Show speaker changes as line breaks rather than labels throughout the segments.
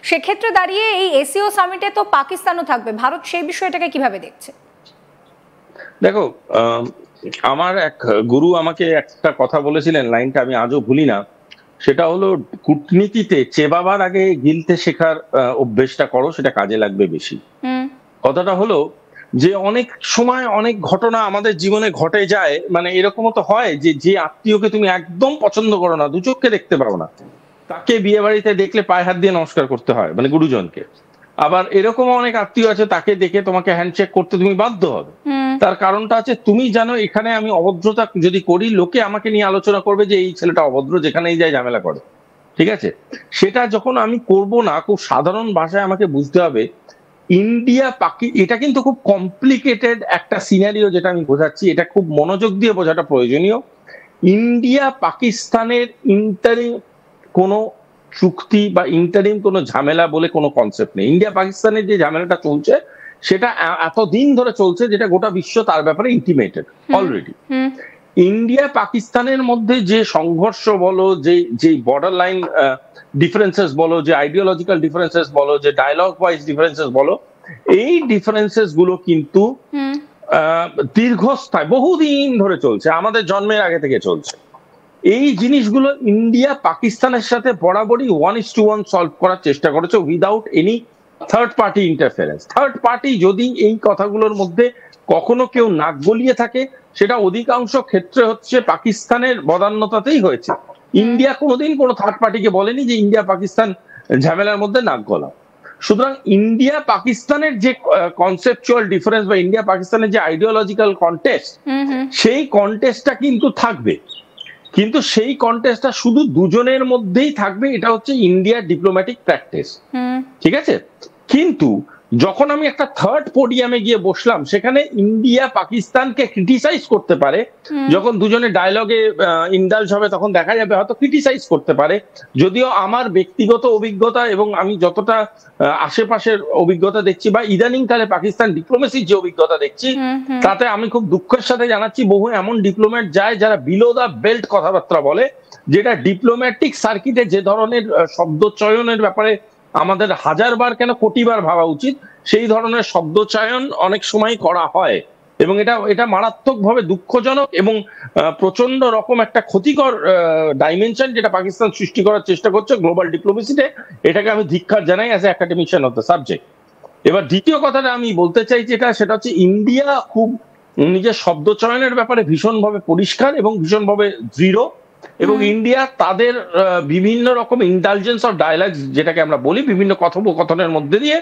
সেক্ষেত্রে দাঁড়িয়ে এই এসিও সামিটে তো পাকিস্তানও থাকবে, ভারত সেই বিষয়টাকে কিভাবে দেখছে?
দেখো, আমার এক গুরু আমাকে একটা কথা বলেছিলেন, লাইনটা আমি আজও ভুলি না। সেটা হলো, কূটনীতিতে চেবাবার আগে গিলতে শেখার অভ্যেসটা করো, সেটা কাজে লাগবে বেশি। কথাটা হলো যে অনেক সময় অনেক ঘটনা আমাদের জীবনে ঘটে যায়, মানে এরকমও তো হয় যে যে আত্মীয়কে তুমি একদম পছন্দ করো না, দু চোখকে দেখতে পারো না, তাকে বিয়ে বাড়িতে দেখলে পায়ে হাত দিয়ে নমস্কার করতে হয়, মানে গুরুজনকে। আবার এরকম অনেক আত্মীয় আছে, তাকে দেখে তোমাকে হ্যান্ডশেক করতে তুমি বাধ্য হবে। তার কারণটা আছে, তুমি জানো এখানে আমি অভদ্রতা যদি করি, লোকে আমাকে নিয়ে আলোচনা করবে যে এই ছেলেটা অভদ্র, যেখানেই যায় ঝামেলা করে। ঠিক আছে, সেটা যখন আমি করব না, খুব সাধারণ ভাষায় আমাকে বুঝতে হবে, ইন্ডিয়া এটা কিন্তু খুব কমপ্লিকেটেড একটা সিনারিও, যেটা আমি বোঝাচ্ছি এটা খুব মনোযোগ দিয়ে বোঝাটা প্রয়োজনীয়। ইন্ডিয়া পাকিস্তানের ইন্টারিম কোনো চুক্তি বা ইন্টারিম কোনো ঝামেলা বলে কোনো কনসেপ্ট নেই। ইন্ডিয়া পাকিস্তানের যে ঝামেলাটা চলছে সেটা এতদিন ধরে চলছে, যেটা গোটা বিশ্ব তার ব্যাপারে ইন্টিমেটেড অলরেডি। ইন্ডিয়া পাকিস্তানের মধ্যে যে সংঘর্ষ বলো, যে বর্ডার লাইন ডিফারেন্সেস বলো, যে আইডিওলজিক্যাল ডিফারেন্সেস বলো, যে ডায়লগ ওয়াইজ ডিফারেন্সেস বলো, এই ডিফারেন্সেস গুলো কিন্তু দীর্ঘস্থায়ী, বহুদিন ধরে চলছে, আমাদের জন্মের আগে থেকে চলছে। এই জিনিসগুলো ইন্ডিয়া পাকিস্তানের সাথে বরাবরই 1:1 সলভ করার চেষ্টা করেছে, without any third party interference. Third party যদি এই কথাগুলোর মধ্যে কখনো কেউ নাক গলিয়ে থাকে, সেটা অধিকাংশ ক্ষেত্রে হচ্ছে পাকিস্তানের বদান্যতাতেই হয়েছে। ইন্ডিয়া কোনোদিন কোনো থার্ড পার্টিকে বলেনি যে ইন্ডিয়া পাকিস্তান ঝামেলার মধ্যে নাক গলা। সুতরাং ইন্ডিয়া পাকিস্তানের যে কনসেপচুয়াল ডিফারেন্স বা ইন্ডিয়া পাকিস্তানের যে আইডিওলজিক্যাল কন্টেস্ট, সেই কন্টেস্টটা কিন্তু থাকবে, কিন্তু সেই কন্টেস্টটা শুধু দুজনের মধ্যেই থাকবে, এটা হচ্ছে ইন্ডিয়ার ডিপ্লোম্যাটিক প্র্যাকটিস। ঠিক আছে, কিন্তু যখন আমি একটা থার্ড পোডিয়ামে গিয়ে বসলাম, সেখানে ইন্ডিয়া পাকিস্তানকে ক্রিটিসাইজ করতে পারে, যখন দুজনে ডায়লগে ইন্ডালজ হবে তখন দেখা যাবে হয়তো ক্রিটিসাইজ করতে পারে। যদিও আমার ব্যক্তিগত অভিজ্ঞতা এবং আমি যতটা আশেপাশের অভিজ্ঞতা দেখছি বা ইদানিং কালে পাকিস্তান ডিপ্লোমেসির যে অভিজ্ঞতা দেখছি, তাতে আমি খুব দুঃখের সাথে জানাচ্ছি, বহু এমন ডিপ্লোম্যাট যায় যারা বিলো দা বেল্ট কথাবার্তা বলে, যেটা ডিপ্লোম্যাটিক সার্কিটে যে ধরনের শব্দ চয়নের ব্যাপারে আমাদের হাজারবার কেন কোটিবার ভাবা উচিত, সেই ধরনের শব্দচয়ন অনেক সময় করা হয়, এবং এটা মারাত্মকভাবে দুঃখজনক এবং প্রচন্ড রকম একটা ক্ষতিকর ডাইমেনশন যেটা পাকিস্তান সৃষ্টি করার চেষ্টা করছে গ্লোবাল ডিপ্লোমেসিতে। এটাকে আমি ধিক্কার জানাই as a academician of the subject. এবার দ্বিতীয় কথাটা আমি বলতে চাই সেটা হচ্ছে, ইন্ডিয়া খুব নিজের শব্দচয়নের ব্যাপারে ভীষণভাবে পরিষ্কার এবং ভীষণভাবে দৃঢ়, এবং ইন্ডিয়া তাদের বিভিন্ন রকম ইন্টালিজেন্স অফ ডায়ালগ, যেটাকে আমরা বলি, বিভিন্ন কথোপকথনের মধ্যে দিয়ে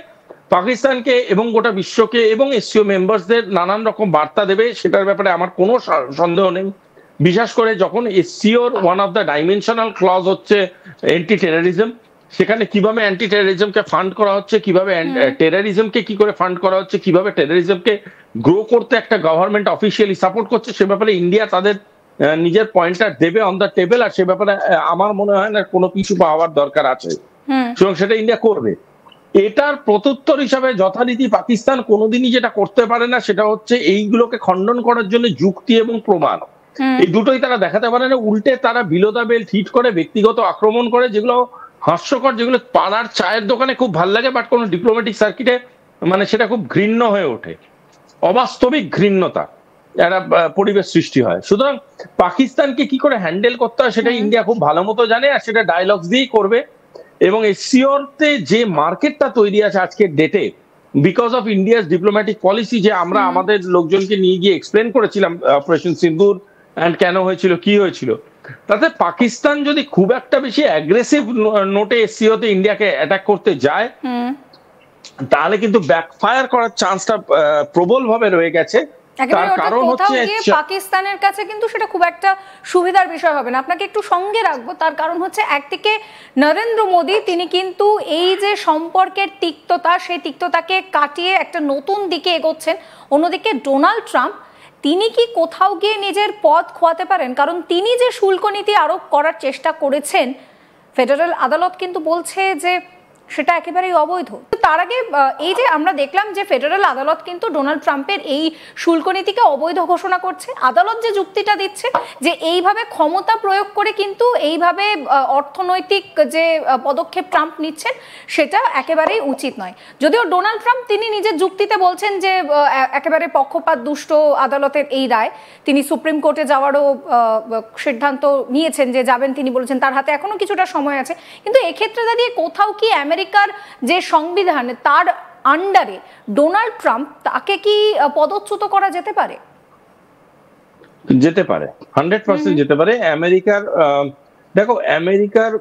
পাকিস্তানকে এবং গোটা বিশ্বকে এবং এসসিও মেম্বারসদের নানান রকম বার্তা দেবে, সেটার ব্যাপারে আমার কোনো সন্দেহ নেই। বিশেষ করে যখন এসসিওর one of the dimensional clause হচ্ছে অ্যান্টি টেররিজম, সেখানে কিভাবে অ্যান্টি টেররিজমকে ফান্ড করা হচ্ছে, কিভাবে টেররিজমকে কি করে ফান্ড করা হচ্ছে, কিভাবে টেররিজমকে গ্রো করতে একটা গভর্নমেন্ট অফিসিয়ালি সাপোর্ট করছে, সে ব্যাপারে ইন্ডিয়া তাদের নিজের পয়েন্টটা দেবে অন দ্য টেবিল, আর সে ব্যাপারে আমার মনে হয় না কোনো কিছু পাওয়ার দরকার আছে, এবং সেটা ইন্ডিয়া করবে। এটার প্রত্যুত্তর হিসাবে যথারীতি পাকিস্তান কোনোদিনই যেটা করতে পারে না, সেটা হচ্ছে এইগুলোকে খণ্ডন করার জন্য যুক্তি এবং প্রমাণ, এই দুটোই তারা দেখাতে পারে না। উল্টে তারা বিলো দ্য বেল্ট হিট করে, ব্যক্তিগত আক্রমণ করে, যেগুলো হাস্যকর, যেগুলো পাড়ার চায়ের দোকানে খুব ভাল লাগে, বাট কোনো ডিপ্লোম্যাটিক সার্কিটে মানে সেটা খুব ঘৃণ্য হয়ে ওঠে, অবাস্তবিক ঘৃণ্যতা একটা পরিবেশ সৃষ্টি হয়। সুতরাং পাকিস্তানকে কি করে হ্যান্ডেল করতে হয় সেটা ইন্ডিয়া খুব ভালো মতো জানে, আর সেটা ডায়লগস দিয়েই করবে। এবং এসসিওতে যে মার্কেটটা তৈরি আছে আজকের ডেটে, because of India's diplomatic policy, যে আমরা আমাদের লোকজনকে নিয়ে গিয়ে এক্সপ্লেন করেছিলাম অপারেশন সিন্দুর এন্ড কেন হয়েছিল, কি হয়েছিল, তাতে পাকিস্তান যদি খুব একটা বেশি অ্যাগ্রেসিভ নোটে এসসিওতে ইন্ডিয়াকে অ্যাটাক করতে যায়, তাহলে কিন্তু ব্যাকফায়ার করার চান্সটা প্রবল ভাবে রয়ে গেছে। তার কারণ হচ্ছে
পাকিস্তানের কাছে কিন্তু সেটা খুব একটা সুবিধার বিষয় হবে না। আপনাকে একটু সঙ্গে রাখবো, তার কারণ হচ্ছে একদিকে নরেন্দ্র মোদী, তিনি কিন্তু এই যে সম্পর্কের তিক্ততা, সেই তিক্ততাকে কাটিয়ে একটা নতুন দিকে এগোচ্ছেন। অন্যদিকে ডোনাল্ড ট্রাম্প, তিনি কি কোথাও গিয়ে নিজের পথ খোয়াতে পারেন? কারণ তিনি যে শুল্ক নীতি আরোপ করার চেষ্টা করেছেন, ফেডারেল আদালত কিন্তু বলছে যে সেটা একেবারেই অবৈধ। তার আগে এই যে আমরা দেখলাম যে ফেডারেল আদালত কিন্তু ডোনাল্ড ট্রাম্পের এই শুল্ক নীতিকে অবৈধ ঘোষণা করছে। আদালত যে যুক্তিটা দিচ্ছে যে এইভাবে ক্ষমতা প্রয়োগ করে কিন্তু এইভাবে অর্থনৈতিক যে পদক্ষেপ ট্রাম্প নিচ্ছেন সেটা একেবারেই উচিত নয়। যদিও ডোনাল্ড ট্রাম্প তিনি নিজের যুক্তিতে বলছেন যে একেবারে পক্ষপাত দুষ্ট আদালতের এই রায়, তিনি সুপ্রিম কোর্টে যাওয়ারও সিদ্ধান্ত নিয়েছেন যে যাবেন, তিনি বলেছেন তার হাতে এখনো কিছুটা সময় আছে। কিন্তু এক্ষেত্রে দাঁড়িয়ে কোথাও কি আমেরিকার যে সংবিধান তার আন্ডারে ডোনাল্ড ট্রাম্প তাকে কি পদচ্যুত করা যেতে পারে?
যেতে পারে, 100% যেতে পারে। আমেরিকার দেখো, আমেরিকার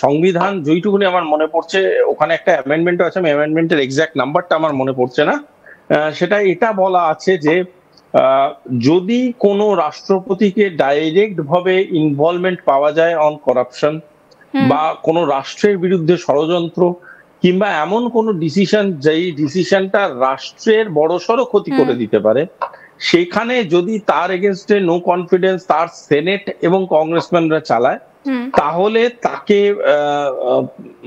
সংবিধান যেইটুকুনি আমার মনে পড়ছে, ওখানে একটা অ্যামেন্ডমেন্ট আছে, আমি অ্যামেন্ডমেন্টের এক্সাক্ট নাম্বারটা আমার মনে পড়ছে না, সেটা এটা বলা আছে যে যদি কোনো রাষ্ট্রপতিকে ডাইরেক্ট ভাবে ইনভলভমেন্ট পাওয়া যায় অন করাপশন, বা কোনো রাষ্ট্রের বিরুদ্ধে ষড়যন্ত্র, কিংবা এমন কোনো ডিসিশন যেই ডিসিশনটা রাষ্ট্রের বড়সড় ক্ষতি করে দিতে পারে, সেখানে যদি তার এগেনস্টে নো কনফিডেন্স তার সেনেট এবং কংগ্রেসম্যানরা চালায়, তাহলে তাকে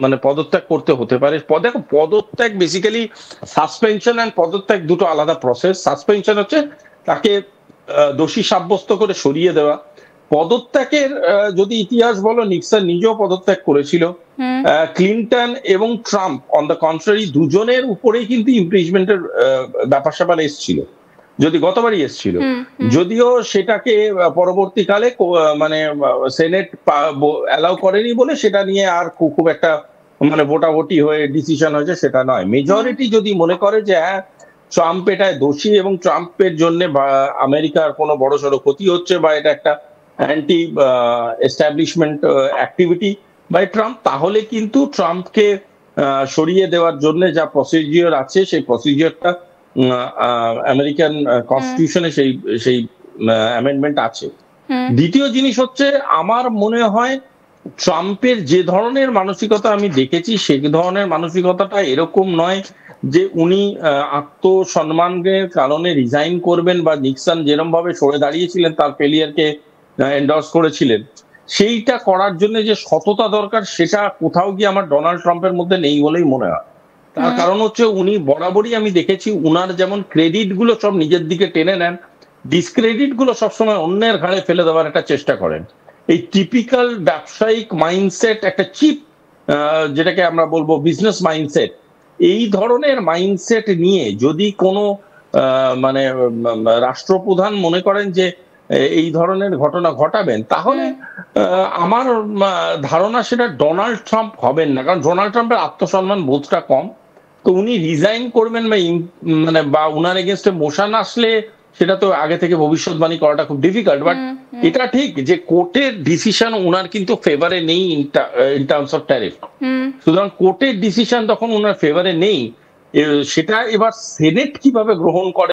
মানে পদত্যাগ করতে হতে পারে। দেখো, পদত্যাগ বেসিক্যালি সাসপেনশন এন্ড পদত্যাগ দুটো আলাদা প্রসেস। সাসপেনশন হচ্ছে তাকে দোষী সাব্যস্ত করে সরিয়ে দেওয়া। পদত্যাগের যদি ইতিহাস বলো, নিক্সন নিজেও পদত্যাগ করেছিল। ক্লিনটন এবং ট্রাম্প অন দ্য কন্ট্রারি দুজনের উপরেই কিন্তু ইমপিচমেন্টের ব্যাপার স্যাপার এসেছিল, যদি গতবারই এসেছিল, যদিও সেটাকে পরবর্তীকালে মানে সেনেট অ্যালাউ করেনি বলে সেটা নিয়ে আর খুব একটা মানে ভোটাভুটি হয়ে ডিসিশন হয়েছে সেটা নয়। মেজরিটি যদি মনে করে যে হ্যাঁ ট্রাম্প এটায় দোষী এবং ট্রাম্পের জন্য আমেরিকার কোনো বড়সড় ক্ষতি হচ্ছে, বা এটা একটা anti establishment activity by Trump, তাহলে কিন্তু ট্রাম্পকে সরিয়ে দেওয়ার জন্য যা প্রসিজিওর আছে সেই প্রসিজিওরটা আমেরিকান কনস্টিটিউশনে সেই অ্যামেন্ডমেন্ট আছে। দ্বিতীয় জিনিস হচ্ছে, আমার মনে হয় ট্রাম্পের যে ধরনের মানসিকতা আমি দেখেছি, সেই ধরনের মানসিকতাটা এরকম নয় যে উনি আত্মসম্মানের কারণে রিজাইন করবেন, বা নিক্সন যেরকম ভাবে সরে দাঁড়িয়েছিলেন তার ফেলিয়ারকে এন্ডোর্স করেছিলেন, সেইটা করার জন্য যে সততা দরকার সেটা কোথাও গিয়ে আমার ডোনাল্ড ট্রাম্পের মধ্যে নেই বলেই মনে হয়। তার কারণ হচ্ছে উনি বরাবরই আমি দেখেছি উনার যেমন ক্রেডিট গুলো সব নিজের দিকে টেনে নেন, ডিসক্রেডিট গুলো সবসময় অন্যের ঘাড়ে ফেলে দেওয়ার একটা চেষ্টা করেন। এই টিপিক্যাল ব্যবসায়িক মাইন্ডসেট, একটা চিপ যেটাকে আমরা বলবো বিজনেস মাইন্ডসেট, এই ধরনের মাইন্ডসেট নিয়ে যদি কোনো মানে রাষ্ট্রপ্রধান মনে করেন যে এই ধরনের ঘটনা ঘটাবেন, তাহলে আমার ধারণা সেটা ডোনাল্ড ট্রাম্প হবেন না। কারণ ডোনাল্ড ট্রাম্পের আত্মসম্মান বোধটা কম, তো উনি রিজাইন করবেন বা উনার এগেনস্টে মোশন আসলে সেটা তো আগে থেকে ভবিষ্যৎবাণী করাটা খুব ডিফিকাল্ট। বাট এটা ঠিক যে কোর্টের ডিসিশন উনার কিন্তু ফেভারে নেই ইন টার্মস অফ ট্যারিফ। সুতরাং কোর্টের ডিসিশন তখন উনার ফেভারে নেই, সেটা এবার সেনেট কিভাবে গ্রহণ করে